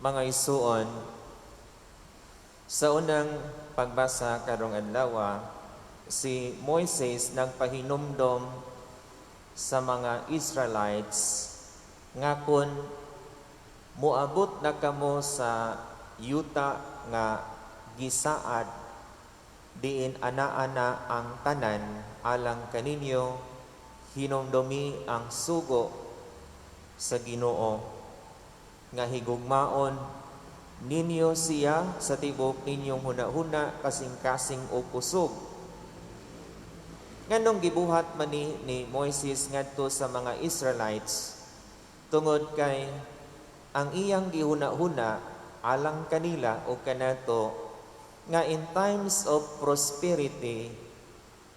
Mga isuon, sa unang pagbasa karong adlaw, si Moises nagpahinumdom sa mga Israelites nga kun moabot na kamo sa yuta nga gisaad diin ana-ana ang tanan alang kaninyo hinumdomi ang sugo sa Ginoo nga higugmaon ninyo siya sa tibok ninyong hunahuna kasing-kasing o kusog. Nganong gibuhat man ni Moises ngadto sa mga Israelites tungod kay ang iyang gihuna-huna alang kanila o kanato nga in times of prosperity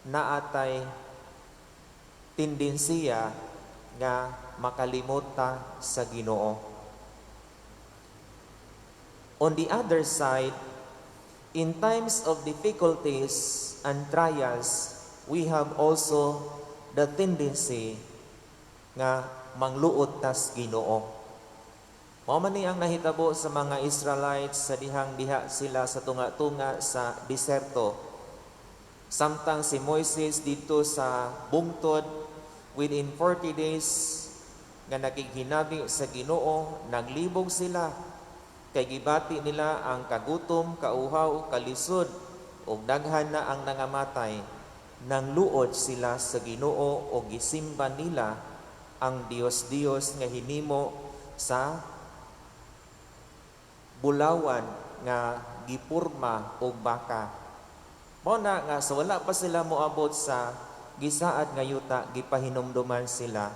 naatay tendensiya nga makalimuta sa Ginoo. On the other side, in times of difficulties and trials, we have also the tendency nga mangluot tas Ginoo. Mao man ni ang nahitabo sa mga Israelites sa dihang-diha sila sa tunga-tunga sa diserto. Samtang si Moises dito sa bungtod within 40 days nga nakighinabi sa Ginoo, naglibog sila kay gibati nila ang kagutom, kauhaw, kalisod ug daghan na ang nangamatay. Nangluod sila sa Ginoo o gisimba nila ang Dios nga hinimo sa bulawan nga gipurma og baka. Mao na nga sa wala pa sila moabot sa gisaad nga yuta, gipahinumduman sila,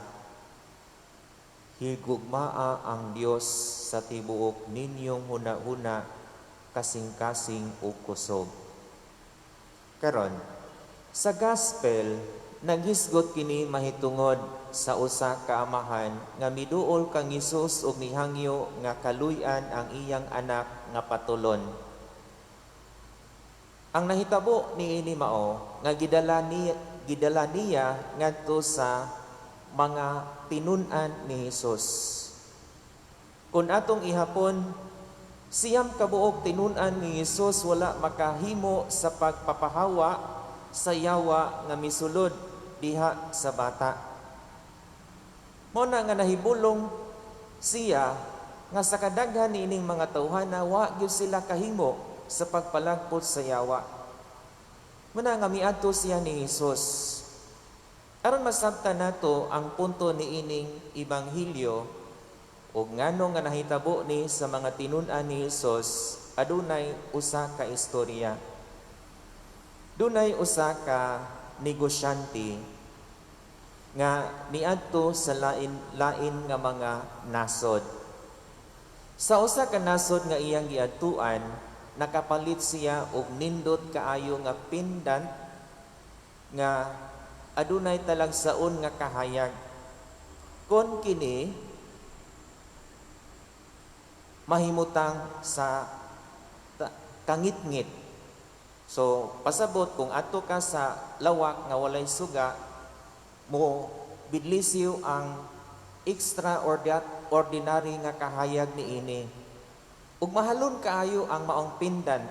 higugmaa ang Dios sa tibuok ninyong huna-huna kasing-kasing o kusog. Karon, sa gospel, naghisgot kini mahitungod sa usa ka amahan nga miduol kang Hesus og nihangyo nga kaluy-an ang iyang anak nga patulon. Ang nahitabo niini mao nga gidala niya ngadto sa mga tinun-an ni Hesus. Kung atong ihapon, siyam kabuok tinun-an ni Hesus wala makahimo sa pagpapahawa sa yawa nga misulod diha sa bata. Mao na nga nahibulong siya nga sa kadaghan niining mga tawhana wa gyud sila kahimo sa pagpalagpot sa yawa. Muna nga miadto siya ni Hesus. Aron masabtan nato ang punto niining ibanghilyo ug ngano nga nahitabo ni sa mga tinun-an ni Hesus, adunay usa ka istorya. Dunay usa ka negosyante nga niadto sa lain nga mga nasod. Sa usa ka nasod nga iyang giadtuan, nakapalit siya og nindot kaayo nga pendant nga adunay talagsaon nga kahayag. Kon kini mahimutang sa kangit-ngit. So, pasabot kung ato ka sa lawak nga walay suga, mo bidlisiw ang extraordinary nga kahayag niini. Ug mahalon kaayo ang maong pendant.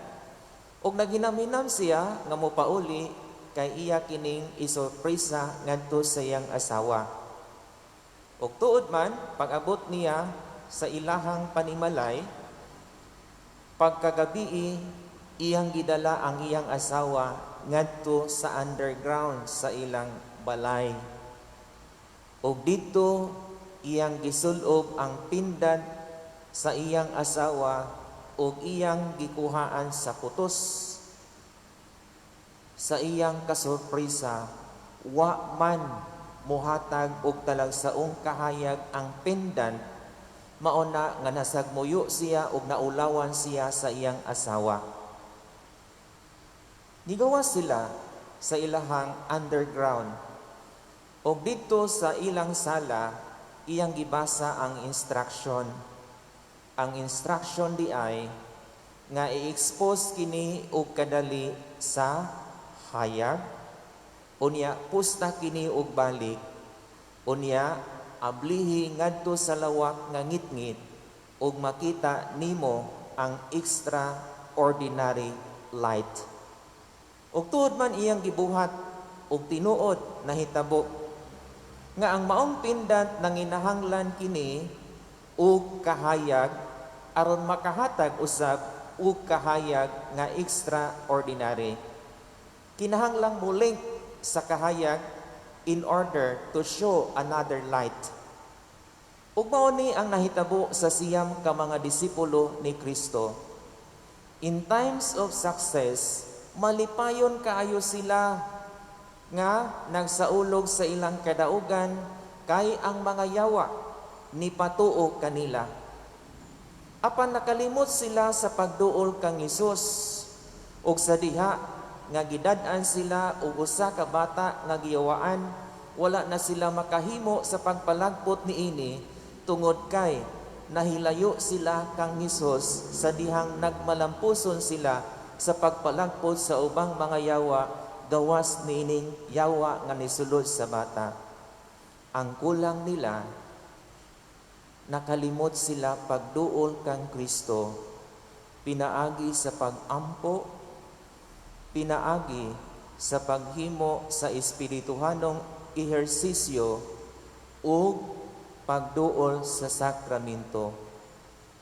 Ug naghinam-hinam siya nga mopauli kay iya kining isorpresa ngadto sa iyang asawa. Ug tuod man pag-abot niya sa ilahang panimalay, pagkagabi iyang gidala ang iyang asawa ngadto sa underground sa ilang balay. Ug dito iyang gisulob ang pendant sa iyang asawa ug iyang gikuhaan sa kutos. Sa iyang kasurpresa, wa man muhatag og talagsaong kahayag ang pendant, mauna nga nasagmuyo siya ug naulawan siya sa iyang asawa. Nigawas sila sa ilahang underground. Og dito sa ilang sala, iyang gibasa ang instruction. Ang instruction di ay nga i-expose kini og kadali sa hayag, unya pusta kini og balik, unya ablihi ngadto sa lawak nga ngitngit, ug makita nimo ang extraordinary light. Ug tuod man iyang gibuhat ug tinuod nahitabo nga ang maong pindat nanginahanglan kini ug kahayag aron makahatag usab ug kahayag nga extraordinary. Kinahanglang mulink sa kahayag in order to show another light. Ug mao ni ang nahitabo sa siyam ka mga disipulo ni Kristo. In times of success, malipayon kaayo sila nga nagsaulog sa ilang kadaugan kay ang mga yawa ni patuo kanila. Apan nakalimot sila sa pagduol kang Hesus ug sa diha nga gidad-an sila og usa ka bata nga giyawaan, wala na sila makahimo sa pagpalagpot niini tungod kay nahilayo sila kang Hesus sa dihang nagmalampuson sila sa pagpalagpot sa ubang mga yawa gawas niining yawa nga nisulod sa bata. Ang kulang nila, nakalimot sila pagduol kang Kristo, pinaagi sa pagampo, pinaagi sa paghimo sa espirituhanong ehersisyo ug pagduol sa sakramento.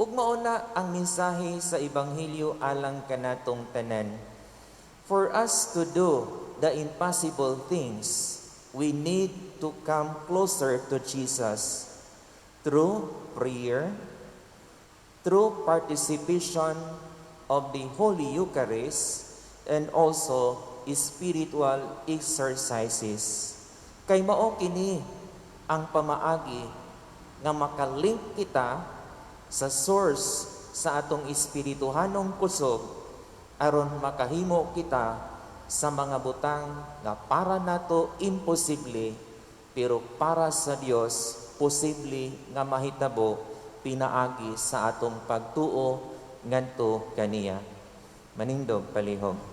Ug mao na ang mensahe sa ebanghelyo alang kanatong tanan. For us to do the impossible things, we need to come closer to Jesus through prayer, through participation of the Holy Eucharist, and also spiritual exercises. Kay mao kini ang pamaagi nga makalink kita sa source sa atong espirituhanong kusog aron makahimo kita sa mga butang nga para nato imposible, pero para sa Dios posible nga mahitabo pinaagi sa atong pagtuo ngadto kaniya. Manindog palihog.